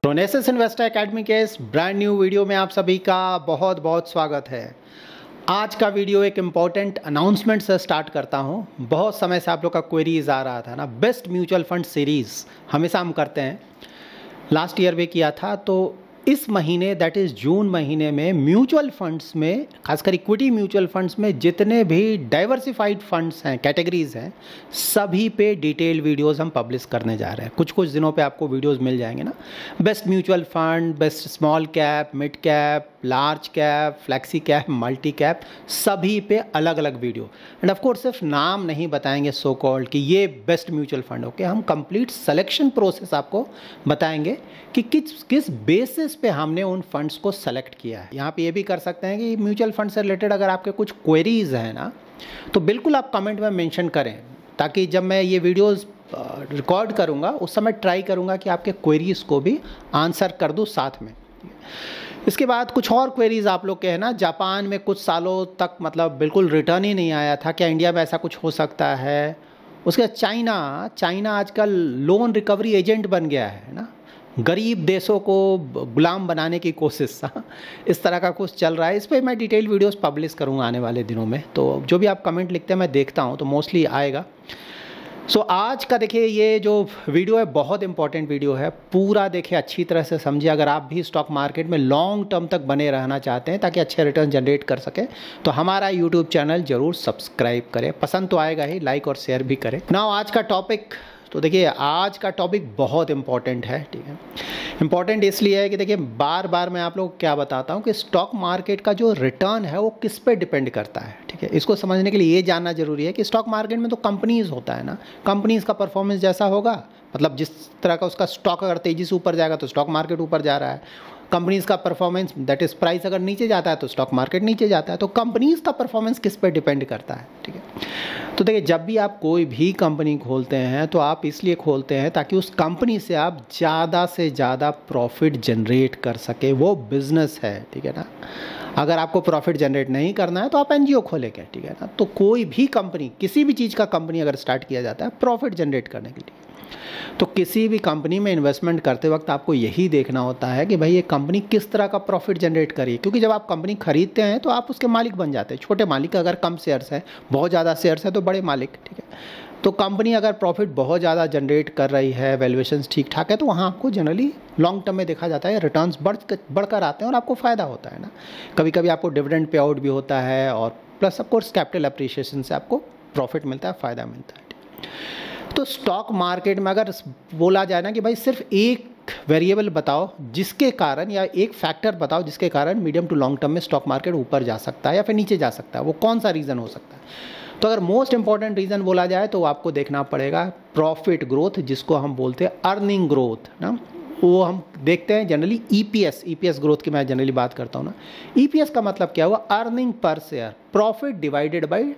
प्रोनेसिस investor academy के इस brand new video में आप सभी का बहुत बहुत स्वागत है। आज का वीडियो एक इम्पॉर्टेंट अनाउंसमेंट से स्टार्ट करता हूं। बहुत समय से आप लोग का क्वेरीज आ रहा था ना, बेस्ट म्यूचुअल फंड सीरीज़ हमेशा हम करते हैं, लास्ट ईयर भी किया था। तो इस महीने दैट इज़ जून महीने में म्यूचुअल फंड्स में, खासकर इक्विटी म्यूचुअल फंड्स में जितने भी डाइवर्सिफाइड फंड्स हैं, कैटेगरीज हैं, सभी पे डिटेल वीडियोस हम पब्लिश करने जा रहे हैं। कुछ कुछ दिनों पे आपको वीडियोस मिल जाएंगे ना, best mutual fund, best small cap, mid cap, large cap, flexi cap, multi cap, सभी पे अलग अलग वीडियो। एंड ऑफ कोर्स सिर्फ नाम नहीं बताएंगे सो कॉल्ड कि ये बेस्ट म्यूचुअल फंड। ओके, हम कंप्लीट सिलेक्शन प्रोसेस आपको बताएंगे कि किस बेसिस पे हमने उन फंड्स को सेलेक्ट किया है। यहाँ पे ये भी कर सकते हैं कि म्यूचुअल फंड से रिलेटेड अगर आपके कुछ क्वेरीज हैं ना, तो बिल्कुल आप कमेंट में मेंशन करें, ताकि जब मैं ये वीडियोस रिकॉर्ड करूँगा उस समय ट्राई करूँगा कि आपके क्वेरीज को भी आंसर कर दूँ साथ में। इसके बाद कुछ और क्वेरीज आप लोग के हैं ना, जापान में कुछ सालों तक मतलब बिल्कुल रिटर्न ही नहीं आया था, क्या इंडिया में ऐसा कुछ हो सकता है। उसके बाद चाइना आजकल लोन रिकवरी एजेंट बन गया है ना, गरीब देशों को गुलाम बनाने की कोशिश, इस तरह का कुछ चल रहा है। इस पर मैं डिटेल वीडियोस पब्लिश करूंगा आने वाले दिनों में। तो जो भी आप कमेंट लिखते हैं मैं देखता हूं, तो मोस्टली आएगा। सो आज का देखिए ये जो वीडियो है बहुत इंपॉर्टेंट वीडियो है, पूरा देखिए अच्छी तरह से समझिए। अगर आप भी स्टॉक मार्केट में लॉन्ग टर्म तक बने रहना चाहते हैं ताकि अच्छे रिटर्न जनरेट कर सकें, तो हमारा यूट्यूब चैनल जरूर सब्सक्राइब करें। पसंद तो आएगा ही, लाइक और शेयर भी करें। नाउ आज का टॉपिक, तो देखिए आज का टॉपिक बहुत इंपॉर्टेंट है, ठीक है। इंपॉर्टेंट इसलिए है कि देखिए बार बार मैं आप लोगों को क्या बताता हूँ कि स्टॉक मार्केट का जो रिटर्न है वो किस पे डिपेंड करता है, ठीक है। इसको समझने के लिए ये जानना जरूरी है कि स्टॉक मार्केट में तो कंपनीज होता है ना, कंपनीज का परफॉर्मेंस जैसा होगा, मतलब जिस तरह का उसका स्टॉक अगर तेजी से ऊपर जाएगा तो स्टॉक मार्केट ऊपर जा रहा है। कंपनीज का परफॉर्मेंस दैट इज प्राइस अगर नीचे जाता है तो स्टॉक मार्केट नीचे जाता है। तो कंपनीज का परफॉर्मेंस किस पे डिपेंड करता है, ठीक है। तो देखिए जब भी आप कोई भी कंपनी खोलते हैं तो आप इसलिए खोलते हैं ताकि उस कंपनी से आप ज़्यादा से ज़्यादा प्रॉफिट जनरेट कर सके, वो बिजनेस है, ठीक है ना। अगर आपको प्रॉफिट जनरेट नहीं करना है तो आप एनजीओ खोलेंगे, ठीक है ना। तो कोई भी कंपनी, किसी भी चीज़ का कंपनी अगर स्टार्ट किया जाता है प्रॉफिट जनरेट करने के लिए, तो किसी भी कंपनी में इन्वेस्टमेंट करते वक्त आपको यही देखना होता है कि भाई ये कंपनी किस तरह का प्रॉफिट जनरेट करी। क्योंकि जब आप कंपनी खरीदते हैं तो आप उसके मालिक बन जाते हैं, छोटे मालिक। अगर कम शेयर्स हैं, बहुत ज़्यादा शेयर्स हैं तो बड़े मालिक, ठीक है। तो कंपनी अगर प्रॉफिट बहुत ज़्यादा जनरेट कर रही है, वैल्यूएशंस ठीक ठाक है, तो वहाँ आपको जनरली लॉन्ग टर्म में देखा जाता है रिटर्न्स बढ़कर आते हैं और आपको फ़ायदा होता है ना। कभी कभी आपको डिविडेंड पे आउट भी होता है, और प्लस ऑफकोर्स कैपिटल अप्रिशिएशन से आपको प्रॉफिट मिलता है, फ़ायदा मिलता है। तो स्टॉक मार्केट में अगर बोला जाए ना कि भाई सिर्फ एक वेरिएबल बताओ जिसके कारण, या एक फैक्टर बताओ जिसके कारण मीडियम टू लॉन्ग टर्म में स्टॉक मार्केट ऊपर जा सकता है या फिर नीचे जा सकता है, वो कौन सा रीज़न हो सकता है। तो अगर मोस्ट इंपॉर्टेंट रीज़न बोला जाए तो आपको देखना पड़ेगा प्रॉफिट ग्रोथ, जिसको हम बोलते हैं अर्निंग ग्रोथ ना। वो हम देखते हैं जनरली ईपीएस ग्रोथ की मैं जनरली बात करता हूँ ना। ईपीएस का मतलब क्या हुआ, earning per share, profit divided by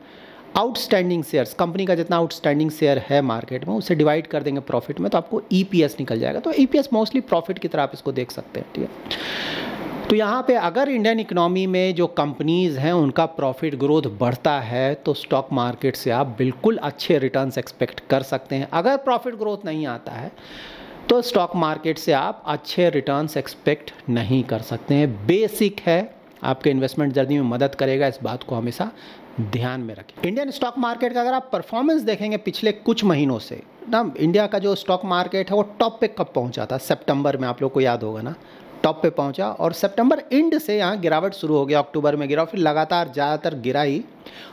outstanding shares. Company का जितना आउटस्टैंडिंग शेयर है मार्केट में उसे डिवाइड कर देंगे प्रॉफिट में, तो आपको ईपीएस निकल जाएगा। तो ईपीएस मोस्टली प्रॉफिट की तरह आप इसको देख सकते हैं, ठीक है। तो यहाँ पे अगर इंडियन इकोनॉमी में जो कंपनीज हैं उनका प्रॉफिट ग्रोथ बढ़ता है तो स्टॉक मार्केट से आप बिल्कुल अच्छे रिटर्न्स एक्सपेक्ट कर सकते हैं। अगर प्रॉफिट ग्रोथ नहीं आता है तो स्टॉक मार्केट से आप अच्छे रिटर्न्स एक्सपेक्ट नहीं कर सकते हैं। बेसिक है, आपके इन्वेस्टमेंट जर्नी में मदद करेगा, इस बात को हमेशा ध्यान में रखें। इंडियन स्टॉक मार्केट का अगर आप परफॉर्मेंस देखेंगे पिछले कुछ महीनों से ना, इंडिया का जो स्टॉक मार्केट है वो टॉप पे कब पहुंचा था, सितंबर में, आप लोग को याद होगा ना, टॉप पे पहुंचा। और सितंबर एंड से यहाँ गिरावट शुरू हो गया, अक्टूबर में गिरा, फिर लगातार ज़्यादातर गिरा ही,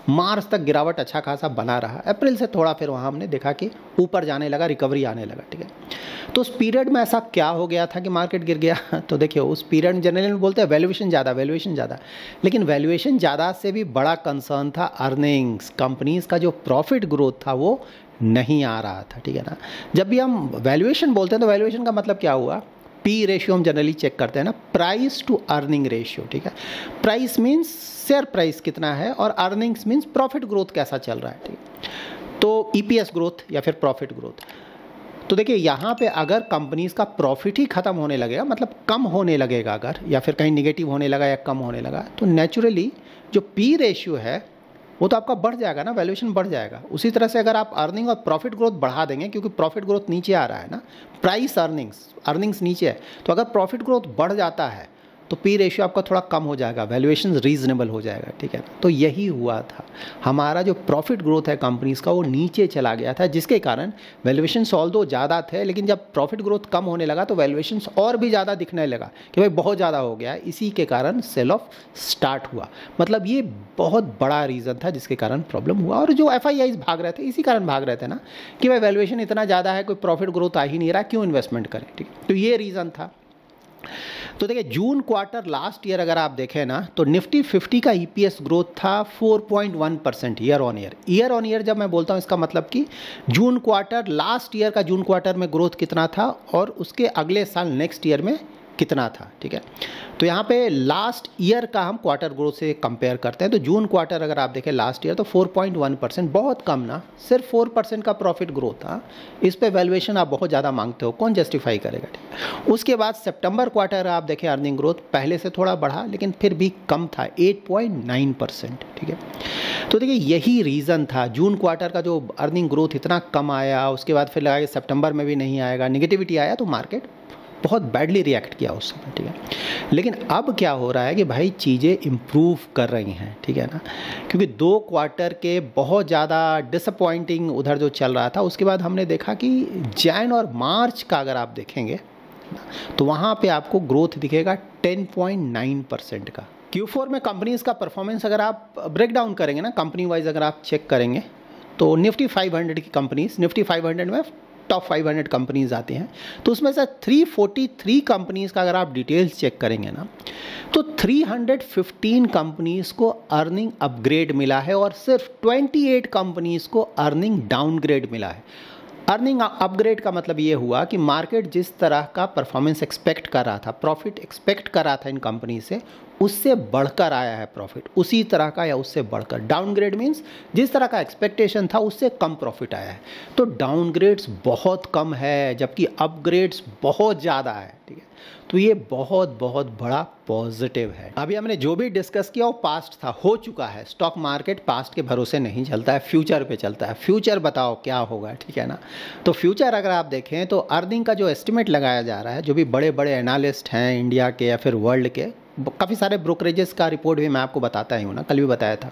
मार्च तक गिरावट अच्छा खासा बना रहा। अप्रैल से थोड़ा फिर वहाँ हमने देखा कि ऊपर जाने लगा, रिकवरी आने लगा, ठीक है। तो उस पीरियड में ऐसा क्या हो गया था कि मार्केट गिर गया। तो देखिए उस पीरियड में जनरली बोलते हैं वैल्यूएशन ज़्यादा, लेकिन वैल्यूएशन ज़्यादा से भी बड़ा कंसर्न था अर्निंग्स। कंपनीज का जो प्रॉफिट ग्रोथ था वो नहीं आ रहा था, ठीक है ना। जब भी हम वैल्यूएशन बोलते हैं तो वैल्यूएशन का मतलब क्या हुआ, पी रेशियो हम जनरली चेक करते हैं ना, प्राइस टू अर्निंग रेशियो, ठीक है। प्राइस मीन्स शेयर प्राइस कितना है और अर्निंग्स मीन्स प्रॉफिट ग्रोथ कैसा चल रहा है, ठीक है। तो ईपीएस ग्रोथ या फिर प्रॉफिट ग्रोथ। तो देखिए यहाँ पे अगर कंपनीज का प्रॉफिट ही खत्म होने लगेगा, मतलब कम होने लगेगा अगर, या फिर कहीं निगेटिव होने लगा या कम होने लगा, तो नेचुरली जो पी रेशियो है वो तो आपका बढ़ जाएगा ना, वैल्यूएशन बढ़ जाएगा। उसी तरह से अगर आप अर्निंग और प्रॉफिट ग्रोथ बढ़ा देंगे, क्योंकि प्रॉफिट ग्रोथ नीचे आ रहा है ना, प्राइस अर्निंग्स नीचे है, तो अगर प्रॉफिट ग्रोथ बढ़ जाता है तो पी रेशियो आपका थोड़ा कम हो जाएगा, वैल्यूएशन रीजनेबल हो जाएगा, ठीक है। तो यही हुआ था, हमारा जो प्रॉफिट ग्रोथ है कंपनीज का वो नीचे चला गया था, जिसके कारण वैल्यूएशन ऑल्दो ज़्यादा थे, लेकिन जब प्रॉफिट ग्रोथ कम होने लगा तो वैल्यूएशन और भी ज़्यादा दिखने लगा कि भाई बहुत ज़्यादा हो गया, इसी के कारण सेल ऑफ स्टार्ट हुआ। मतलब ये बहुत बड़ा रीज़न था जिसके कारण प्रॉब्लम हुआ। और जो FIIs भाग रहे थे इसी कारण भाग रहे थे ना, कि भाई वैल्यूएशन इतना ज़्यादा है, कोई प्रॉफिट ग्रोथ आ ही नहीं रहा, क्यों इन्वेस्टमेंट करें, ठीक है। तो ये रीज़न था। तो देखिए जून क्वार्टर लास्ट ईयर अगर आप देखें ना, तो निफ्टी 50 का EPS ग्रोथ था 4.1% year on year. Year on year जब मैं बोलता हूँ इसका मतलब कि जून क्वार्टर, लास्ट ईयर का जून क्वार्टर में ग्रोथ कितना था और उसके अगले साल नेक्स्ट ईयर में कितना था, ठीक है। तो यहाँ पे लास्ट ईयर का हम क्वार्टर ग्रोथ से कंपेयर करते हैं, तो जून क्वार्टर अगर आप देखें लास्ट ईयर तो 4.1%, बहुत कम ना, सिर्फ 4% का प्रॉफिट ग्रोथ था। इस पे वैल्यूएशन आप बहुत ज़्यादा मांगते हो, कौन जस्टिफाई करेगा, ठीक। उसके बाद सितंबर क्वार्टर आप देखें अर्निंग ग्रोथ पहले से थोड़ा बढ़ा, लेकिन फिर भी कम था, 8.9%, ठीक है। तो देखिए यही रीज़न था, जून क्वार्टर का जो अर्निंग ग्रोथ इतना कम आया, उसके बाद फिर लगा कि सितंबर में भी नहीं आएगा, निगेटिविटी आया, तो मार्केट बहुत बैडली रिएक्ट किया उस समय, ठीक है। लेकिन अब क्या हो रहा है कि भाई चीज़ें इम्प्रूव कर रही हैं, ठीक है ना, क्योंकि 2 क्वार्टर के बहुत ज़्यादा डिसअपॉइंटिंग उधर जो चल रहा था, उसके बाद हमने देखा कि जैन और मार्च का अगर आप देखेंगे तो वहाँ पे आपको ग्रोथ दिखेगा 10.9% का। Q4 में कंपनीज का परफॉर्मेंस अगर आप ब्रेक डाउन करेंगे ना, कंपनी वाइज अगर आप चेक करेंगे तो निफ्टी 500 की कंपनीज, निफ्टी 500 में टॉप 500 कंपनीज आती हैं, तो उसमें से 343 कंपनीज का अगर आप डिटेल्स चेक करेंगे ना, तो 315 कंपनीज को अर्निंग अपग्रेड मिला है और सिर्फ 28 कंपनीज को अर्निंग डाउनग्रेड मिला है। अर्निंग अपग्रेड का मतलब ये हुआ कि मार्केट जिस तरह का परफॉर्मेंस एक्सपेक्ट कर रहा था, प्रॉफिट एक्सपेक्ट कर रहा था इन कंपनी से, उससे बढ़कर आया है प्रॉफिट, उसी तरह का या उससे बढ़कर। डाउनग्रेड मीन्स जिस तरह का एक्सपेक्टेशन था उससे कम प्रॉफिट आया है। तो डाउनग्रेड्स बहुत कम है जबकि अपग्रेड्स बहुत ज़्यादा है, ठीक है। तो ये बहुत बहुत बड़ा पॉजिटिव है। अभी हमने जो भी डिस्कस किया वो पास्ट था, हो चुका है। स्टॉक मार्केट पास्ट के भरोसे नहीं चलता है, फ्यूचर पे चलता है। फ्यूचर बताओ क्या होगा, ठीक है ना। तो फ्यूचर अगर आप देखें तो अर्निंग का जो एस्टिमेट लगाया जा रहा है, जो भी बड़े बड़े एनालिस्ट हैं इंडिया के या फिर वर्ल्ड के, काफ़ी सारे ब्रोकरेजेस का रिपोर्ट भी मैं आपको बताता ही हूँ ना, कल भी बताया था।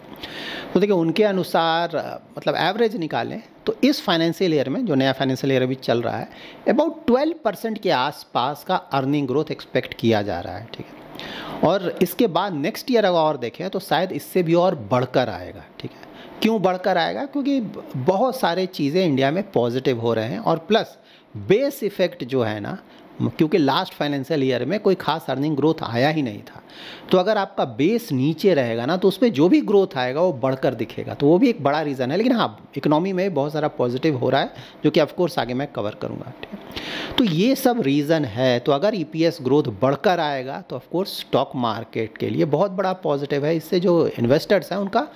तो देखिए उनके अनुसार मतलब एवरेज निकालें तो इस फाइनेंशियल ईयर में, जो नया फाइनेंशियल ईयर अभी चल रहा है, अबाउट 12% के आसपास का अर्निंग ग्रोथ एक्सपेक्ट किया जा रहा है, ठीक है। और इसके बाद नेक्स्ट ईयर अगर और देखें तो शायद इससे भी और बढ़कर आएगा, ठीक है। क्यों बढ़कर आएगा? क्योंकि बहुत सारे चीज़ें इंडिया में पॉजिटिव हो रहे हैं और प्लस बेस इफेक्ट जो है ना, क्योंकि लास्ट फाइनेंशियल ईयर में कोई खास अर्निंग ग्रोथ आया ही नहीं था, तो अगर आपका बेस नीचे रहेगा ना तो उसमें जो भी ग्रोथ आएगा वो बढ़कर दिखेगा, तो वो भी एक बड़ा रीज़न है। लेकिन हाँ, इकोनॉमी में बहुत सारा पॉजिटिव हो रहा है जो कि ऑफकोर्स आगे मैं कवर करूँगा, ठीक है। तो ये सब रीज़न है। तो अगर EPS ग्रोथ बढ़कर आएगा तो ऑफकोर्स स्टॉक मार्केट के लिए बहुत बड़ा पॉजिटिव है। इससे जो इन्वेस्टर्स हैं उनका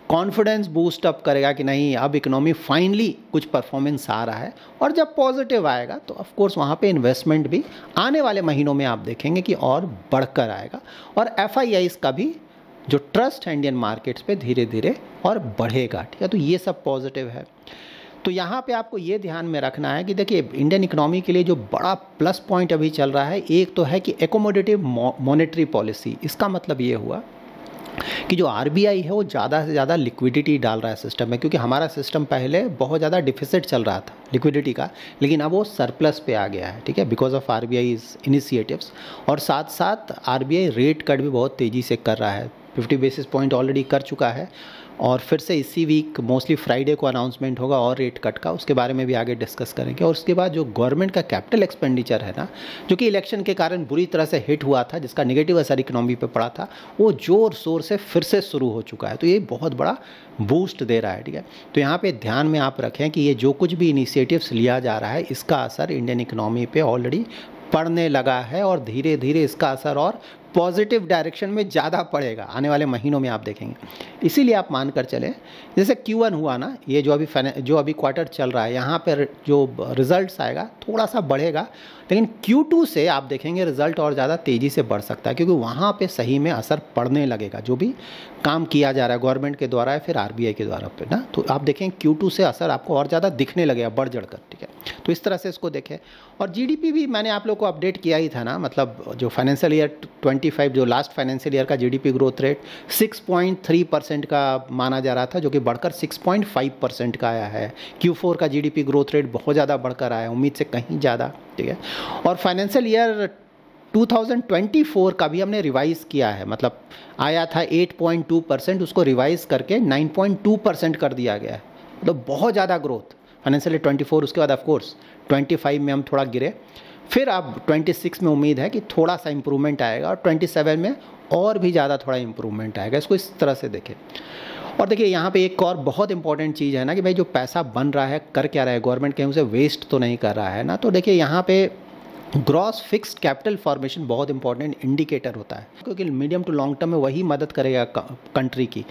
कॉन्फिडेंस बूस्ट अप करेगा कि नहीं, अब इकोनॉमी फाइनली कुछ परफॉर्मेंस आ रहा है। और जब पॉजिटिव आएगा तो ऑफ कोर्स वहाँ पे इन्वेस्टमेंट भी आने वाले महीनों में आप देखेंगे कि और बढ़कर आएगा। और FIIs का भी जो ट्रस्ट है इंडियन मार्केट्स पे धीरे धीरे और बढ़ेगा, ठीक है। तो ये सब पॉजिटिव है। तो यहाँ पे आपको ये ध्यान में रखना है कि देखिए इंडियन इकोनॉमी के लिए जो बड़ा प्लस पॉइंट अभी चल रहा है, एक तो है कि एकोमोडेटिव मॉनेटरी पॉलिसी। इसका मतलब ये हुआ कि जो RBI है वो ज़्यादा से ज़्यादा लिक्विडिटी डाल रहा है सिस्टम में, क्योंकि हमारा सिस्टम पहले बहुत ज़्यादा डिफिसिट चल रहा था लिक्विडिटी का, लेकिन अब वो सरप्लस पे आ गया है, ठीक है, बिकॉज ऑफ RBI's इनिशिएटिव्स। और साथ साथ RBI रेट कट भी बहुत तेज़ी से कर रहा है, 50 बेसिस पॉइंट ऑलरेडी कर चुका है और फिर से इसी वीक मोस्टली फ्राइडे को अनाउंसमेंट होगा और रेट कट का, उसके बारे में भी आगे डिस्कस करेंगे। और उसके बाद जो गवर्नमेंट का कैपिटल एक्सपेंडिचर है ना, जो कि इलेक्शन के कारण बुरी तरह से हिट हुआ था, जिसका नेगेटिव असर इकोनॉमी पे पड़ा था, वो जोर शोर से फिर से शुरू हो चुका है। तो ये बहुत बड़ा बूस्ट दे रहा है, ठीक है। तो यहाँ पे ध्यान में आप रखें कि ये जो कुछ भी इनिशिएटिव्स लिया जा रहा है, इसका असर इंडियन इकोनॉमी पे ऑलरेडी पड़ने लगा है और धीरे धीरे इसका असर और पॉजिटिव डायरेक्शन में ज़्यादा पड़ेगा आने वाले महीनों में, आप देखेंगे। इसीलिए आप मान कर चले, जैसे Q1 हुआ ना, ये जो अभी क्वार्टर चल रहा है, यहाँ पर जो रिजल्ट्स आएगा थोड़ा सा बढ़ेगा, लेकिन Q2 से आप देखेंगे रिजल्ट और ज़्यादा तेज़ी से बढ़ सकता है, क्योंकि वहाँ पे सही में असर पड़ने लगेगा जो भी काम किया जा रहा है गवर्नमेंट के द्वारा या फिर RBI के द्वारा पे ना। तो आप देखें Q2 से असर आपको और ज़्यादा दिखने लगेगा बढ़ चढ़ कर, ठीक है। तो इस तरह से इसको देखें। और GDP भी मैंने आप लोग को अपडेट किया ही था ना, मतलब जो फाइनेंशियल ईयर 25 जो लास्ट फाइनेंशियल ईयर का GDP ग्रोथ रेट 6.3% का माना जा रहा था, जो कि बढ़कर 6.5% का आया है। Q4 का GDP ग्रोथ रेट बहुत ज़्यादा बढ़कर आया, उम्मीद से कहीं ज़्यादा, ठीक है। और फाइनेंशियल ईयर 2024 का भी हमने रिवाइज़ किया है, मतलब आया था 8.2%, उसको रिवाइज़ करके 9.2% कर दिया गया है। तो बहुत ज़्यादा ग्रोथ फाइनेंशियल ईयर 24, उसके बाद ऑफकोर्स 25 में हम थोड़ा गिरे, फिर अब 26 में उम्मीद है कि थोड़ा सा इम्प्रूवमेंट आएगा, और 27 में और भी ज़्यादा थोड़ा इम्प्रूवमेंट आएगा। इसको इस तरह से देखें। और देखिए यहाँ पे एक और बहुत इंपॉर्टेंट चीज़ है ना, कि भाई जो पैसा बन रहा है कर क्या रहा है गवर्नमेंट, कहीं उसे वेस्ट तो नहीं कर रहा है ना। तो देखिए यहाँ पे ग्रॉस फिक्स्ड कैपिटल फॉर्मेशन बहुत इंपॉर्टेंट इंडिकेटर होता है, क्योंकि मीडियम टू लॉन्ग टर्म में वही मदद करेगा कंट्री की।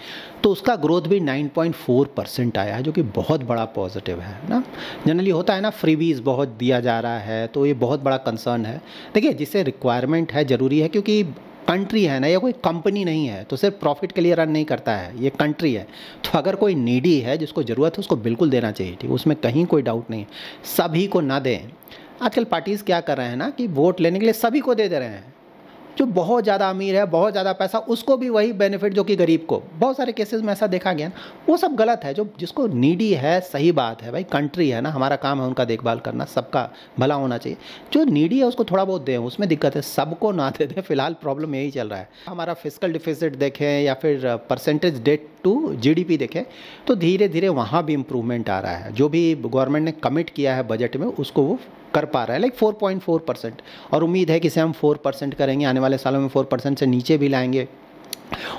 तो उसका ग्रोथ भी 9.4% आया है, जो कि बहुत बड़ा पॉजिटिव है ना। जनरली होता है ना, फ्रीबीज बहुत दिया जा रहा है, तो ये बहुत बड़ा कंसर्न है। देखिए जिसे रिक्वायरमेंट है, ज़रूरी है, क्योंकि कंट्री है ना, या कोई कंपनी नहीं है तो सिर्फ प्रॉफिट के लिए रन नहीं करता है, ये कंट्री है। तो अगर कोई नीडी है जिसको ज़रूरत है, उसको बिल्कुल देना चाहिए, ठीक है, उसमें कहीं कोई डाउट नहीं है। सभी को ना दें। आजकल पार्टीज़ क्या कर रहे हैं ना, कि वोट लेने के लिए सभी को दे रहे हैं। जो बहुत ज़्यादा अमीर है, बहुत ज़्यादा पैसा, उसको भी वही बेनिफिट जो कि गरीब को। बहुत सारे केसेस में ऐसा देखा गया ना, वो सब गलत है। जो जिसको नीडी है, सही बात है भाई, कंट्री है ना, हमारा काम है उनका देखभाल करना, सबका भला होना चाहिए। जो नीडी है उसको थोड़ा बहुत दें, उसमें दिक्कत है, सबको ना दे दें। फिलहाल प्रॉब्लम यही चल रहा है। हमारा फिस्कल डिफिसिट देखें या फिर परसेंटेज डेट टू GDP देखें, तो धीरे धीरे वहाँ भी इम्प्रूवमेंट आ रहा है। जो भी गवर्नमेंट ने कमिट किया है बजट में, उसको वो कर पा रहा है, लाइक 4.4%। और उम्मीद है कि इसे हम 4% करेंगे, आने वाले सालों में 4% से नीचे भी लाएंगे।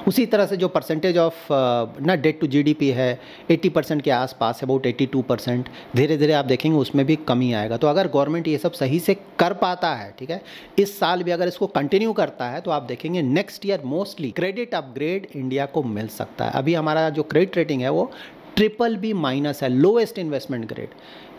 उसी तरह से जो परसेंटेज ऑफ ना डेट टू GDP है 80% के आसपास है, अबाउट 82%। धीरे धीरे आप देखेंगे उसमें भी कमी आएगा। तो अगर गवर्नमेंट ये सब सही से कर पाता है, ठीक है, इस साल भी अगर इसको कंटिन्यू करता है, तो आप देखेंगे next year mostly credit upgrade India को मिल सकता है। अभी हमारा जो क्रेडिट रेटिंग है वो BBB- है, लोएस्ट इन्वेस्टमेंट ग्रेड।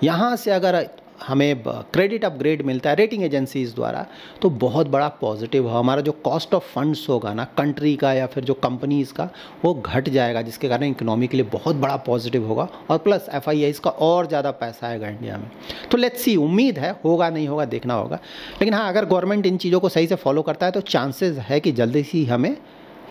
यहाँ से अगर हमें क्रेडिट अपग्रेड मिलता है रेटिंग एजेंसीज द्वारा, तो बहुत बड़ा पॉजिटिव है। हमारा जो कॉस्ट ऑफ फंड्स होगा ना कंट्री का या फिर जो कंपनीज़ का, वो घट जाएगा, जिसके कारण इकोनॉमी के लिए बहुत बड़ा पॉजिटिव होगा। और प्लस FIIs का और ज़्यादा पैसा आएगा इंडिया में। तो लेट्स सी, उम्मीद है, होगा नहीं होगा देखना होगा। लेकिन हाँ, अगर गवर्नमेंट इन चीज़ों को सही से फॉलो करता है, तो चांसेस है कि जल्दी ही हमें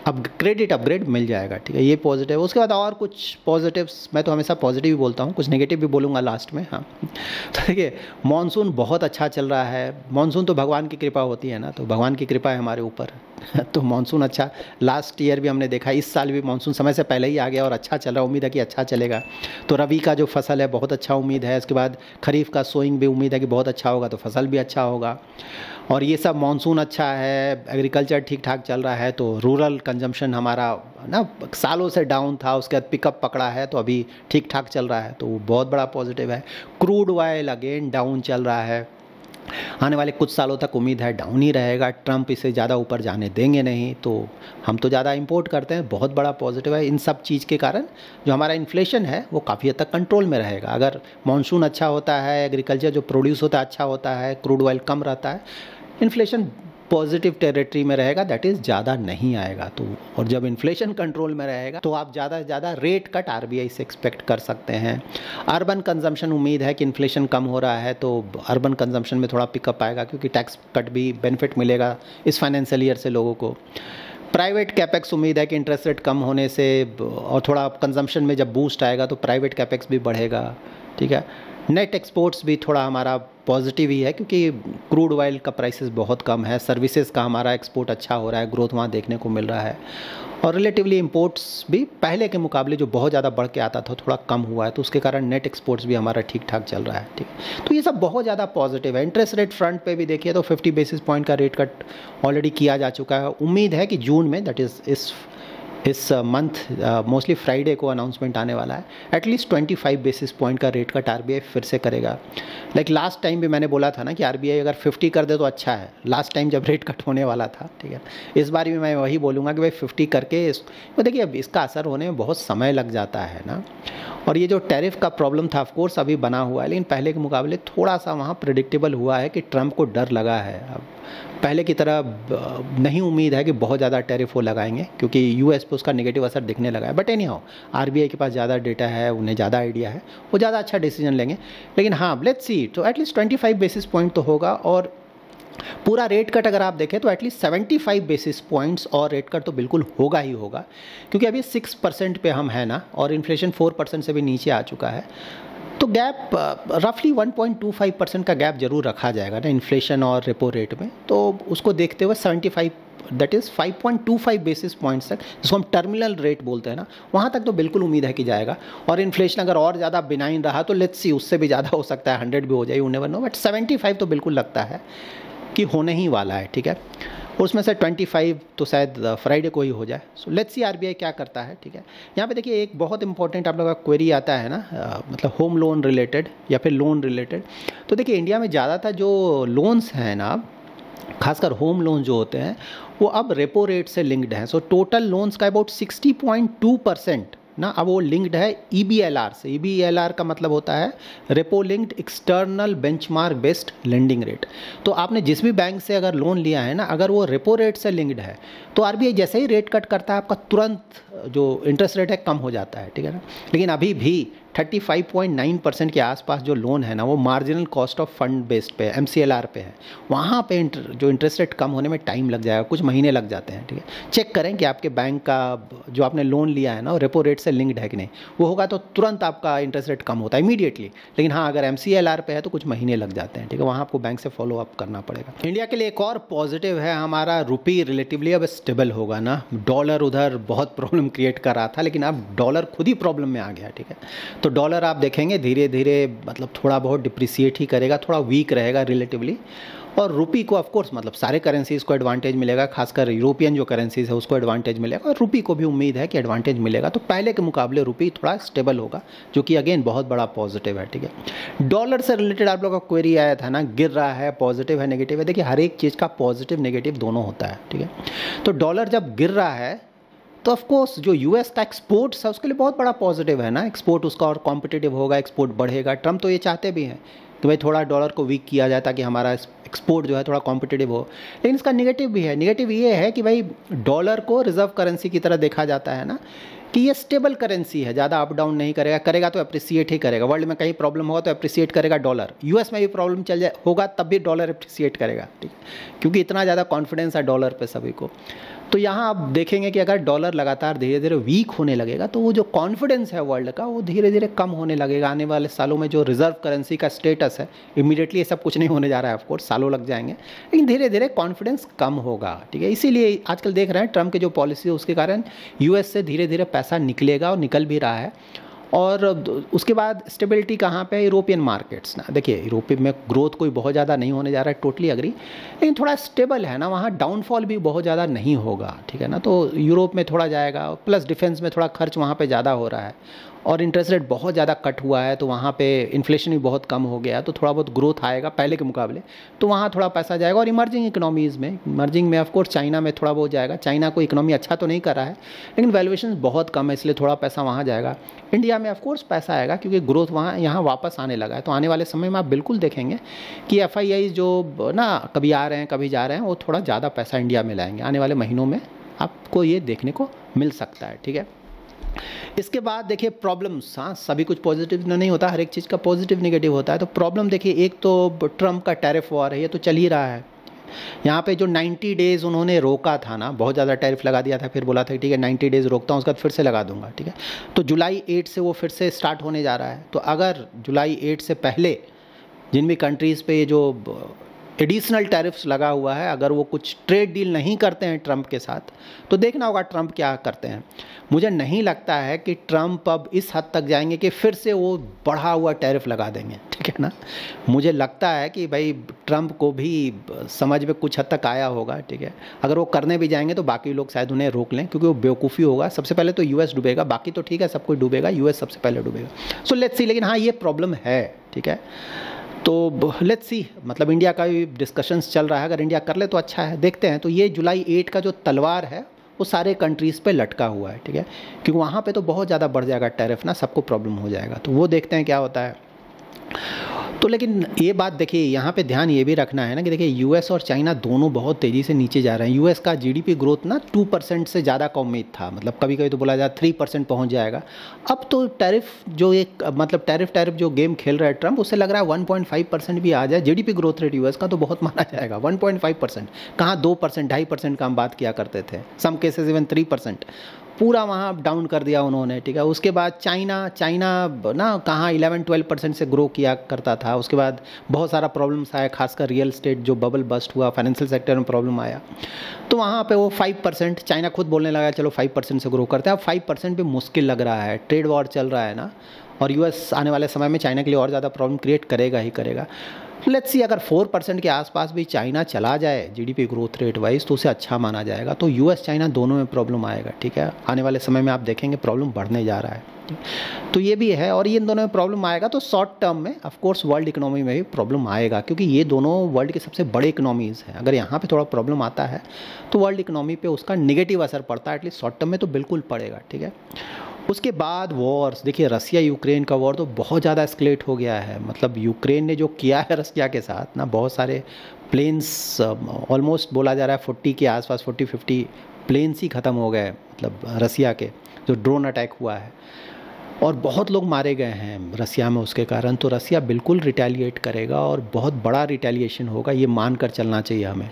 अब क्रेडिट अपग्रेड मिल जाएगा, ठीक है। ये पॉजिटिव। उसके बाद और कुछ पॉजिटिव्स, मैं तो हमेशा पॉजिटिव ही बोलता हूँ, कुछ नेगेटिव भी बोलूँगा लास्ट में। हाँ, तो देखिए मॉनसून बहुत अच्छा चल रहा है। मॉनसून तो भगवान की कृपा होती है ना, तो भगवान की कृपा है हमारे ऊपर। तो मॉनसून अच्छा, लास्ट ईयर भी हमने देखा, इस साल भी मॉनसून समय से पहले ही आ गया और अच्छा चल रहा है। उम्मीद है कि अच्छा चलेगा। तो रबी का जो फसल है बहुत अच्छा उम्मीद है। इसके बाद खरीफ का सोइंग भी उम्मीद है कि बहुत अच्छा होगा, तो फसल भी अच्छा होगा। और ये सब मॉनसून अच्छा है, एग्रीकल्चर ठीक ठाक चल रहा है, तो रूरल कंजम्पशन हमारा ना सालों से डाउन था, उसके बाद पिकअप पकड़ा है, तो अभी ठीक ठाक चल रहा है, तो वो बहुत बड़ा पॉजिटिव है। क्रूड ऑयल अगेन डाउन चल रहा है, आने वाले कुछ सालों तक उम्मीद है डाउन ही रहेगा। ट्रंप इसे ज़्यादा ऊपर जाने देंगे नहीं, तो हम तो ज़्यादा इंपोर्ट करते हैं, बहुत बड़ा पॉजिटिव है। इन सब चीज़ के कारण जो हमारा इन्फ्लेशन है वो काफ़ी हद तक कंट्रोल में रहेगा। अगर मॉनसून अच्छा होता है, एग्रीकल्चर जो प्रोड्यूस होता है अच्छा होता है, क्रूड ऑयल कम रहता है, इन्फ्लेशन पॉजिटिव टेरिटरी में रहेगा, दैट इज़ ज़्यादा नहीं आएगा। तो और जब इन्फ्लेशन कंट्रोल में रहेगा, तो आप ज़्यादा से ज़्यादा रेट कट RBI से एक्सपेक्ट कर सकते हैं। अर्बन कंजम्पशन, उम्मीद है कि इन्फ्लेशन कम हो रहा है, तो अर्बन कंजम्पशन में थोड़ा पिकअप आएगा, क्योंकि टैक्स कट भी बेनिफिट मिलेगा इस फाइनेंशियल ईयर से लोगों को। प्राइवेट कैपेक्स, उम्मीद है कि इंटरेस्ट रेट कम होने से और थोड़ा कंजम्पशन में जब बूस्ट आएगा, तो प्राइवेट कैपेक्स भी बढ़ेगा, ठीक है। नेट एक्सपोर्ट्स भी थोड़ा हमारा पॉजिटिव ही है, क्योंकि क्रूड ऑयल का प्राइसेस बहुत कम है। सर्विसेज का हमारा एक्सपोर्ट अच्छा हो रहा है, ग्रोथ वहाँ देखने को मिल रहा है। और रिलेटिवली इंपोर्ट्स भी पहले के मुकाबले जो बहुत ज़्यादा बढ़ के आता था, थोड़ा कम हुआ है, तो उसके कारण नेट एक्सपोर्ट्स भी हमारा ठीक ठाक चल रहा है, ठीक। तो ये सब बहुत ज़्यादा पॉजिटिव है। इंटरेस्ट रेट फ्रंट पे भी देखिए तो 50 बेसिस पॉइंट का रेट कट ऑलरेडी किया जा चुका है। उम्मीद है कि जून में, दैट इज़ इस मंथ मोस्टली फ्राइडे को अनाउंसमेंट आने वाला है। एटलीस्ट 25 बेसिस पॉइंट का रेट कट आरबीआई फिर से करेगा। लाइक लास्ट टाइम भी मैंने बोला था ना कि आरबीआई अगर 50 कर दे तो अच्छा है, लास्ट टाइम जब रेट कट होने वाला था, ठीक है। इस बार भी मैं वही बोलूँगा कि भाई 50 करके तो देखिए अब इसका असर होने में बहुत समय लग जाता है ना। और ये जो टैरिफ का प्रॉब्लम था ऑफ कोर्स अभी बना हुआ है, लेकिन पहले के मुकाबले थोड़ा सा वहाँ प्रेडिक्टेबल हुआ है कि ट्रंप को डर लगा है। अब पहले की तरह नहीं उम्मीद है कि बहुत ज़्यादा टैरिफ वो लगाएंगे, क्योंकि यूएस पे उसका नेगेटिव असर दिखने लगा है। बट एनी हाउ आरबीआई के पास ज़्यादा डेटा है, उन्हें ज़्यादा आइडिया है, वो ज़्यादा अच्छा डिसीजन लेंगे। लेकिन हाँ, लेट्स सी, तो एटलीस्ट 25 बेसिस पॉइंट तो होगा। और पूरा रेट कट अगर आप देखें तो एटलीस्ट 75 बेसिस पॉइंट्स और रेट कट तो बिल्कुल होगा ही होगा, क्योंकि अभी 6% पे हम हैं ना, और इन्फ्लेशन 4% से भी नीचे आ चुका है। तो गैप रफली 1.25% का गैप जरूर रखा जाएगा ना इन्फ्लेशन और रेपो रेट में। तो उसको देखते हुए 75 दैट इज़ 5.25 बेसिस पॉइंट्स तक, जिसको हम टर्मिनल रेट बोलते हैं ना, वहाँ तक तो बिल्कुल उम्मीद है कि जाएगा। और इन्फ्लेशन अगर और ज़्यादा बिनाइन रहा तो लेट्स सी, उससे भी ज़्यादा हो सकता है, 100 भी हो जाए, यू नेवर नो। बट 75 तो बिल्कुल लगता है कि होने ही वाला है, ठीक है। और उसमें से 25 तो शायद फ्राइडे को ही हो जाए। सो लेट्स सी आरबीआई क्या करता है, ठीक है। यहाँ पे देखिए एक बहुत इंपॉर्टेंट आप लोगों का क्वेरी आता है ना, मतलब होम लोन रिलेटेड या फिर लोन रिलेटेड। तो देखिए इंडिया में ज़्यादातर जो लोन्स हैं ना, खासकर होम लोन जो होते हैं, वो अब रेपो रेट से लिंक्ड हैं। सो टोटल लोन्स का अबाउट 60.2% ना अब वो लिंक्ड है EBLR से। EBLR का मतलब होता है repo linked external benchmark based lending rate. तो आपने जिस भी बैंक से अगर लोन लिया है ना, अगर वो रेपो रेट से लिंक्ड है तो आरबीआई जैसे ही रेट कट करता है आपका तुरंत जो इंटरेस्ट रेट है कम हो जाता है, ठीक है ना। लेकिन अभी भी 35.9% के आसपास जो लोन है ना, वो marginal cost of fund based पे MCLR पे है। वहाँ पे जो इंटरेस्ट रेट कम होने में टाइम लग जाएगा, कुछ महीने लग जाते हैं, ठीक है। चेक करें कि आपके बैंक का जो आपने लोन लिया है ना, वो रेपो रेट से लिंक्ड है कि नहीं। वो होगा तो तुरंत आपका इंटरेस्ट रेट कम होता है इमीडिएटली। लेकिन हाँ, अगर MCLR पे है तो कुछ महीने लग जाते हैं, ठीक है। वहाँ आपको बैंक से फॉलो अप करना पड़ेगा। इंडिया के लिए एक और पॉजिटिव है, हमारा रुपी रिलेटिवली अब स्टेबल होगा ना। डॉलर उधर बहुत प्रॉब्लम क्रिएट कर रहा था, लेकिन अब डॉलर खुद ही प्रॉब्लम में आ गया, ठीक है। तो डॉलर आप देखेंगे धीरे धीरे मतलब थोड़ा बहुत डिप्रिसिएट ही करेगा, थोड़ा वीक रहेगा रिलेटिवली। और रुपी को ऑफ कोर्स मतलब सारे करेंसीज को एडवांटेज मिलेगा, खासकर यूरोपियन जो करेंसीज है उसको एडवांटेज मिलेगा, और रुपी को भी उम्मीद है कि एडवांटेज मिलेगा। तो पहले के मुकाबले रुपी थोड़ा स्टेबल होगा, जो कि अगेन बहुत बड़ा पॉजिटिव है, ठीक है। डॉलर से रिलेटेड आप लोग का क्वेरी आया था ना, गिर रहा है, पॉजिटिव है, नेगेटिव है। देखिए हर एक चीज़ का पॉजिटिव नेगेटिव दोनों होता है, ठीक है। तो डॉलर जब गिर रहा है तो ऑफ कोर्स जो यूएस का एक्सपोर्ट्स है उसके लिए बहुत बड़ा पॉजिटिव है ना। एक्सपोर्ट उसका और कॉम्पिटिटिव होगा, एक्सपोर्ट बढ़ेगा। ट्रम्प तो ये चाहते भी हैं कि भाई थोड़ा डॉलर को वीक किया जाए ताकि हमारा एक्सपोर्ट जो है थोड़ा कॉम्पिटिटिव हो। लेकिन इसका निगेटिव भी है। निगेटिव ये है कि भाई डॉलर को रिजर्व करेंसी की तरह देखा जाता है ना, कि ये स्टेबल करेंसी है, ज़्यादा अप डाउन नहीं करेगा, करेगा तो अप्रिसिएट ही करेगा। वर्ल्ड में कहीं प्रॉब्लम होगा तो अप्रिसिएट करेगा डॉलर, यूएस में भी प्रॉब्लम चल जाए होगा तब भी डॉलर अप्रिसिएट करेगा, ठीक है, क्योंकि इतना ज़्यादा कॉन्फिडेंस है डॉलर पे सभी को। तो यहाँ आप देखेंगे कि अगर डॉलर लगातार धीरे धीरे वीक होने लगेगा तो वो जो कॉन्फिडेंस है वर्ल्ड का वो धीरे धीरे कम होने लगेगा। आने वाले सालों में जो रिजर्व करेंसी का स्टेटस है, इमीडिएटली ये सब कुछ नहीं होने जा रहा है, ऑफकोर्स सालों लग जाएंगे, लेकिन धीरे धीरे कॉन्फिडेंस कम होगा, ठीक है। इसीलिए आजकल देख रहे हैं ट्रम्प की जो पॉलिसी है उसके कारण यूएस से धीरे धीरे पैसा निकलेगा और निकल भी रहा है। और उसके बाद स्टेबिलिटी कहाँ पे है? यूरोपियन मार्केट्स ना। देखिए यूरोप में ग्रोथ कोई बहुत ज़्यादा नहीं होने जा रहा है, टोटली अग्री, लेकिन थोड़ा स्टेबल है ना, वहाँ डाउनफॉल भी बहुत ज़्यादा नहीं होगा, ठीक है ना। तो यूरोप में थोड़ा जाएगा, प्लस डिफेंस में थोड़ा खर्च वहाँ पे ज़्यादा हो रहा है, और इंटरेस्ट रेट बहुत ज़्यादा कट हुआ है, तो वहाँ पे इन्फ्लेशन भी बहुत कम हो गया, तो थोड़ा बहुत ग्रोथ आएगा पहले के मुकाबले, तो वहाँ थोड़ा पैसा जाएगा। और इमर्जिंग इकोनॉमीज़ में, इमर्जिंग में ऑफकोर्स चाइना में थोड़ा बहुत जाएगा। चाइना को इकोनॉमी अच्छा तो नहीं कर रहा है, लेकिन वैल्यूएशन बहुत कम है, इसलिए थोड़ा पैसा वहाँ जाएगा। इंडिया में ऑफकोर्स पैसा आएगा क्योंकि ग्रोथ वहाँ यहाँ वापस आने लगा है। तो आने वाले समय में आप बिल्कुल देखेंगे कि FII जो ना कभी आ रहे हैं कभी जा रहे हैं, वो थोड़ा ज़्यादा पैसा इंडिया में लाएंगे। आने वाले महीनों में आपको ये देखने को मिल सकता है, ठीक है। इसके बाद देखिए प्रॉब्लम्स, हाँ सभी कुछ पॉजिटिव नहीं होता, हर एक चीज़ का पॉजिटिव नेगेटिव होता है। तो प्रॉब्लम देखिए, एक तो ट्रम्प का टैरिफ वॉर है, ये तो चल ही रहा है। यहाँ पे जो 90 डेज़ उन्होंने रोका था ना, बहुत ज़्यादा टैरिफ लगा दिया था, फिर बोला था ठीक है 90 डेज़ रोकता हूँ, उसके बाद फिर से लगा दूंगा, ठीक है। तो जुलाई 8 से वो फिर से स्टार्ट होने जा रहा है। तो अगर जुलाई 8 से पहले जिन भी कंट्रीज़ पे जो एडिशनल टैरिफ्स लगा हुआ है। अगर वो कुछ ट्रेड डील नहीं करते हैं ट्रंप के साथ तो देखना होगा ट्रंप क्या करते हैं। मुझे नहीं लगता है कि ट्रंप अब इस हद तक जाएंगे कि फिर से वो बढ़ा हुआ टैरिफ लगा देंगे, ठीक है ना। मुझे लगता है कि भाई ट्रंप को भी समझ में कुछ हद तक आया होगा, ठीक है। अगर वो करने भी जाएंगे तो बाकी लोग शायद उन्हें रोक लें, क्योंकि वो बेवकूफ़ी होगा। सबसे पहले तो यूएस डूबेगा, बाकी तो ठीक है सब कुछ डूबेगा, यूएस सबसे पहले डूबेगा। So let's see. लेकिन हाँ, ये प्रॉब्लम है, ठीक है। तो लेट्स सी, मतलब इंडिया का भी डिस्कशंस चल रहा है। अगर इंडिया कर ले तो अच्छा है, देखते हैं। तो ये जुलाई 8 का जो तलवार है वो सारे कंट्रीज़ पे लटका हुआ है, ठीक है। क्योंकि वहाँ पे तो बहुत ज़्यादा बढ़ जाएगा टैरिफ ना, सबको प्रॉब्लम हो जाएगा। तो वो देखते हैं क्या होता है। तो लेकिन ये बात देखिए, यहाँ पे ध्यान ये भी रखना है ना कि देखिए यूएस और चाइना दोनों बहुत तेज़ी से नीचे जा रहे हैं। यूएस का जीडीपी ग्रोथ ना 2% से ज़्यादा का उम्मीद था, मतलब कभी कभी तो बोला जाए 3% पहुँच जाएगा। अब तो टैरिफ जो एक मतलब टैरिफ जो गेम खेल रहा है ट्रंप, उससे लग रहा है 1.5% भी आ जाए जीडीपी ग्रोथ रेट यूएस का तो बहुत माना जाएगा। 1.5%, कहाँ 2%, 2.5% का हम बात किया करते थे, सम केसेस इवन 3%। पूरा वहाँ डाउन कर दिया उन्होंने, ठीक है। उसके बाद चाइना ना कहाँ 11-12% से ग्रो किया करता था। उसके बाद बहुत सारा प्रॉब्लम्स आया, खासकर रियल एस्टेट जो बबल बस्ट हुआ, फाइनेंशियल सेक्टर में प्रॉब्लम आया, तो वहाँ पे वो 5%, चाइना खुद बोलने लगा चलो 5% से ग्रो करते हैं। अब 5% भी मुश्किल लग रहा है, ट्रेड वॉर चल रहा है ना, और यूएस आने वाले समय में चाइना के लिए और ज़्यादा प्रॉब्लम क्रिएट करेगा ही करेगा। लेट्स सी, अगर 4% के आसपास भी चाइना चला जाए जीडीपी ग्रोथ रेट वाइज तो उसे अच्छा माना जाएगा। तो यूएस चाइना दोनों में प्रॉब्लम आएगा, ठीक है। आने वाले समय में आप देखेंगे प्रॉब्लम बढ़ने जा रहा है, तो ये भी है। और ये इन दोनों में प्रॉब्लम आएगा तो शॉर्ट टर्म में ऑफ कोर्स वर्ल्ड इकोनॉमी में भी प्रॉब्लम आएगा, क्योंकि ये दोनों वर्ल्ड के सबसे बड़े इकोनॉमीज़ हैं। अगर यहाँ पे थोड़ा प्रॉब्लम आता है तो वर्ल्ड इकोनॉमी पे उसका नेगेटिव असर पड़ता है, एटलीस्ट शॉर्ट टर्म में तो बिल्कुल पड़ेगा, ठीक है। उसके बाद वॉर्स, देखिए रसिया यूक्रेन का वॉर तो बहुत ज़्यादा एस्केलेट हो गया है। मतलब यूक्रेन ने जो किया है रसिया के साथ ना, बहुत सारे प्लेन्स ऑलमोस्ट बोला जा रहा है 40 के आसपास, 40-50 प्लेन्स ही ख़त्म हो गए, मतलब रसिया के जो ड्रोन अटैक हुआ है, और बहुत लोग मारे गए हैं रसिया में उसके कारण। तो रसिया बिल्कुल रिटेलिएट करेगा और बहुत बड़ा रिटेलिएशन होगा, ये मान कर चलना चाहिए हमें।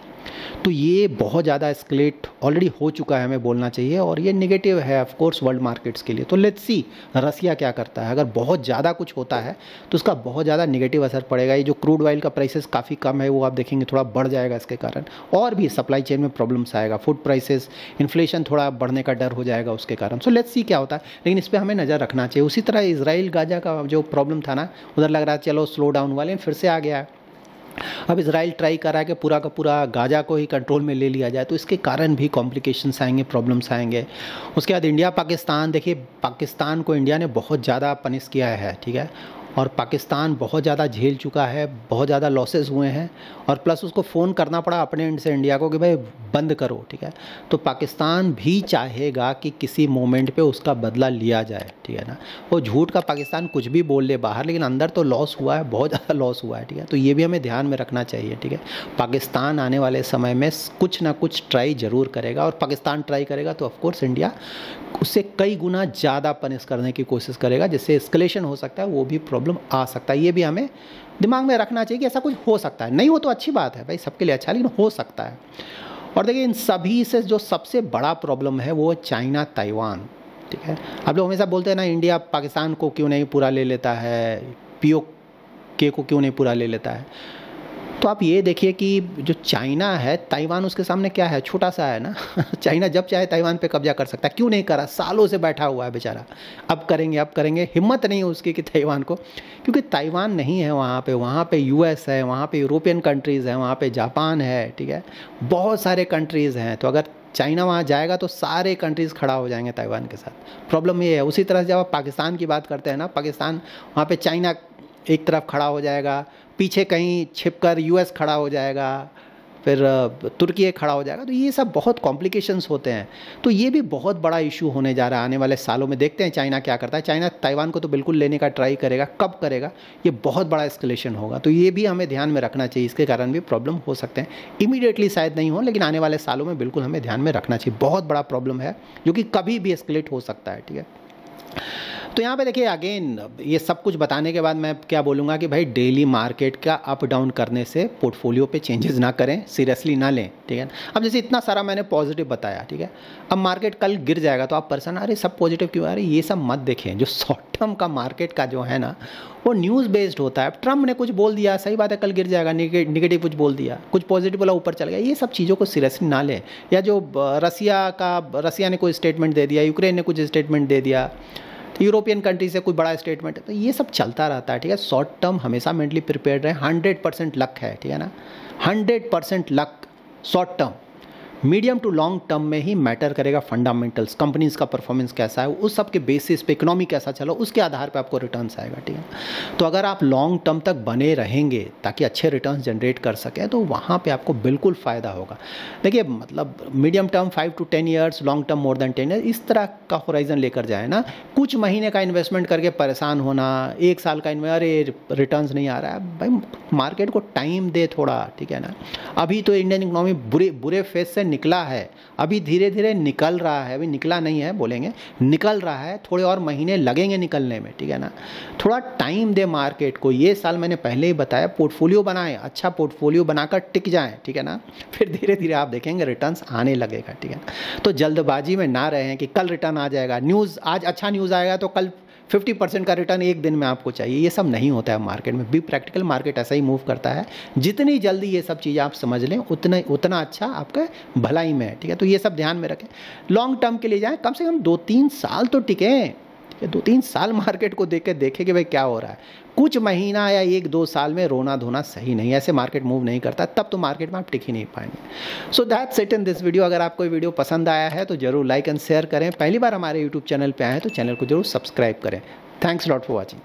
तो ये बहुत ज़्यादा एस्केलेट ऑलरेडी हो चुका है, हमें बोलना चाहिए, और ये नेगेटिव है ऑफ कोर्स वर्ल्ड मार्केट्स के लिए। तो लेट्स सी रसिया क्या करता है। अगर बहुत ज़्यादा कुछ होता है तो उसका बहुत ज़्यादा नेगेटिव असर पड़ेगा। ये जो क्रूड ऑयल का प्राइसेस काफ़ी कम है वो आप देखेंगे थोड़ा बढ़ जाएगा इसके कारण, और भी सप्लाई चेन में प्रॉब्लम्स आएगा, फूड प्राइसेस, इन्फ्लेशन थोड़ा बढ़ने का डर हो जाएगा उसके कारण। सो लेट्स सी क्या होता है, लेकिन इस पर हमें नज़र रखना चाहिए। उसी तरह इजराइल गाजा का जो प्रॉब्लम था ना, उधर लग रहा है चलो स्लो डाउन वाले, फिर से आ गया है। अब इजराइल ट्राई कर रहा है कि पूरा का पूरा गाजा को ही कंट्रोल में ले लिया जाए, तो इसके कारण भी कॉम्प्लिकेशंस आएंगे, प्रॉब्लम्स आएंगे। उसके बाद इंडिया पाकिस्तान, देखिए पाकिस्तान को इंडिया ने बहुत ज़्यादा पनिश किया है, ठीक है, और पाकिस्तान बहुत ज़्यादा झेल चुका है, बहुत ज़्यादा लॉसेस हुए हैं, और प्लस उसको फ़ोन करना पड़ा अपने एंड से इंडिया को कि भाई बंद करो, ठीक है। तो पाकिस्तान भी चाहेगा कि किसी मोमेंट पे उसका बदला लिया जाए, ठीक है ना। वो झूठ का पाकिस्तान कुछ भी बोल ले बाहर, लेकिन अंदर तो लॉस हुआ है, बहुत ज़्यादा लॉस हुआ है, ठीक है। तो ये भी हमें ध्यान में रखना चाहिए, ठीक है। पाकिस्तान आने वाले समय में कुछ ना कुछ ट्राई ज़रूर करेगा, और पाकिस्तान ट्राई करेगा तो ऑफकोर्स इंडिया उससे कई गुना ज़्यादा पनिश करने की कोशिश करेगा, जिससे एस्केलेशन हो सकता है, वो भी प्रॉब्लम आ सकता है। ये भी हमें दिमाग में रखना चाहिए कि ऐसा कुछ हो सकता है। नहीं हो तो अच्छी बात है भाई, सबके लिए अच्छा, लेकिन हो सकता है। और देखिए इन सभी से जो सबसे बड़ा प्रॉब्लम है वो चाइना ताइवान, ठीक है। आप लोग हमेशा बोलते हैं ना इंडिया पाकिस्तान को क्यों नहीं पूरा ले लेता है, POK को क्यों नहीं पूरा ले लेता है। तो आप ये देखिए कि जो चाइना है, ताइवान उसके सामने क्या है, छोटा सा है ना। चाइना जब चाहे ताइवान पे कब्जा कर सकता है, क्यों नहीं करा, सालों से बैठा हुआ है बेचारा। अब करेंगे, हिम्मत नहीं है उसकी कि ताइवान को, क्योंकि ताइवान नहीं है वहाँ पे US है, वहाँ पे यूरोपियन कंट्रीज़ हैं, वहाँ पे जापान है, ठीक है, बहुत सारे कंट्रीज़ हैं। तो अगर चाइना वहाँ जाएगा तो सारे कंट्रीज़ खड़ा हो जाएंगे ताइवान के साथ। प्रॉब्लम ये है। उसी तरह से जब आप पाकिस्तान की बात करते हैं ना, पाकिस्तान वहाँ पे चाइना एक तरफ खड़ा हो जाएगा, पीछे कहीं छिपकर US खड़ा हो जाएगा, फिर तुर्की खड़ा हो जाएगा। तो ये सब बहुत कॉम्प्लिकेशंस होते हैं। तो ये भी बहुत बड़ा इशू होने जा रहा है आने वाले सालों में। देखते हैं चाइना क्या करता है। चाइना ताइवान को तो बिल्कुल लेने का ट्राई करेगा, कब करेगा, ये बहुत बड़ा एस्केलेशन होगा। तो ये भी हमें ध्यान में रखना चाहिए, इसके कारण भी प्रॉब्लम हो सकते हैं। इमीडिएटली शायद नहीं हो, लेकिन आने वाले सालों में बिल्कुल हमें ध्यान में रखना चाहिए। बहुत बड़ा प्रॉब्लम है जो कि कभी भी एस्केलेट हो सकता है, ठीक है। तो यहाँ पे देखिए अगेन ये सब कुछ बताने के बाद मैं क्या बोलूँगा कि भाई डेली मार्केट का अप डाउन करने से पोर्टफोलियो पे चेंजेस ना करें, सीरियसली ना लें, ठीक है। अब जैसे इतना सारा मैंने पॉजिटिव बताया, ठीक है, अब मार्केट कल गिर जाएगा तो आप परेशान, अरे सब पॉजिटिव क्यों, अरे ये सब मत देखें। जो शॉर्ट टर्म का मार्केट का जो है ना वो न्यूज़ बेस्ड होता है। ट्रम्प ने कुछ बोल दिया, सही बात है, कल गिर जाएगा, निगेटिव कुछ बोल दिया, कुछ पॉजिटिव वाला ऊपर चल गया, ये सब चीज़ों को सीरियसली ना लें। या जो रसिया ने कोई स्टेटमेंट दे दिया, यूक्रेन ने कुछ स्टेटमेंट दे दिया, तो यूरोपियन कंट्री से कोई बड़ा स्टेटमेंट है, तो ये सब चलता रहता है, ठीक है। शॉर्ट टर्म हमेशा मेंटली प्रिपेयर्ड रहे, 100% लक है, ठीक है ना, 100% luck short term. Medium to long term में ही मैटर करेगा फंडामेंटल्स, कंपनीज का परफॉर्मेंस कैसा है, उस सब के बेसिस पे इकोनॉमी कैसा चलो, उसके आधार पे आपको रिटर्न्स आएगा, ठीक है। तो अगर आप लॉन्ग टर्म तक बने रहेंगे ताकि अच्छे रिटर्न्स जनरेट कर सकें तो वहाँ पे आपको बिल्कुल फ़ायदा होगा। देखिए मतलब medium term 5 to 10 years, long term more than 10 years, इस तरह का होराइजन लेकर जाए ना। कुछ महीने का इन्वेस्टमेंट करके परेशान होना, 1 साल का अरे रिटर्न्स नहीं आ रहा है, भाई मार्केट को टाइम दे थोड़ा, ठीक है ना। अभी तो इंडियन इकोनॉमी बुरे फेज से निकला है, अभी धीरे धीरे निकल रहा है, अभी निकला नहीं है बोलेंगे, निकल रहा है, थोड़े और महीने लगेंगे निकलने में, ठीक है ना। थोड़ा टाइम दे मार्केट को। ये साल मैंने पहले ही बताया, पोर्टफोलियो बनाएं, अच्छा पोर्टफोलियो बनाकर टिक जाएं, ठीक है ना, फिर धीरे धीरे आप देखेंगे रिटर्न्स आने लगेगा, ठीक है ना। तो जल्दबाजी में ना रहें कि कल रिटर्न आ जाएगा, न्यूज़ आज अच्छा न्यूज़ आएगा तो कल 50% का रिटर्न एक दिन में आपको चाहिए, ये सब नहीं होता है मार्केट में। बी प्रैक्टिकल, मार्केट ऐसा ही मूव करता है। जितनी जल्दी ये सब चीज़ें आप समझ लें उतना अच्छा आपके भलाई में है, ठीक है। तो ये सब ध्यान में रखें, लॉन्ग टर्म के लिए जाएं, कम से कम 2-3 साल तो टिकें, 2-3 साल मार्केट को देखें कि भाई क्या हो रहा है। कुछ महीना या 1-2 साल में रोना धोना सही नहीं, ऐसे मार्केट मूव नहीं करता, तब तो मार्केट में आप टिक ही नहीं पाएंगे। So that's it in this video. अगर आपको ये वीडियो पसंद आया है तो जरूर लाइक एंड शेयर करें। पहली बार हमारे यूट्यूब चैनल पे आए हैं तो चैनल को जरूर सब्सक्राइब करें। Thanks lot for watching.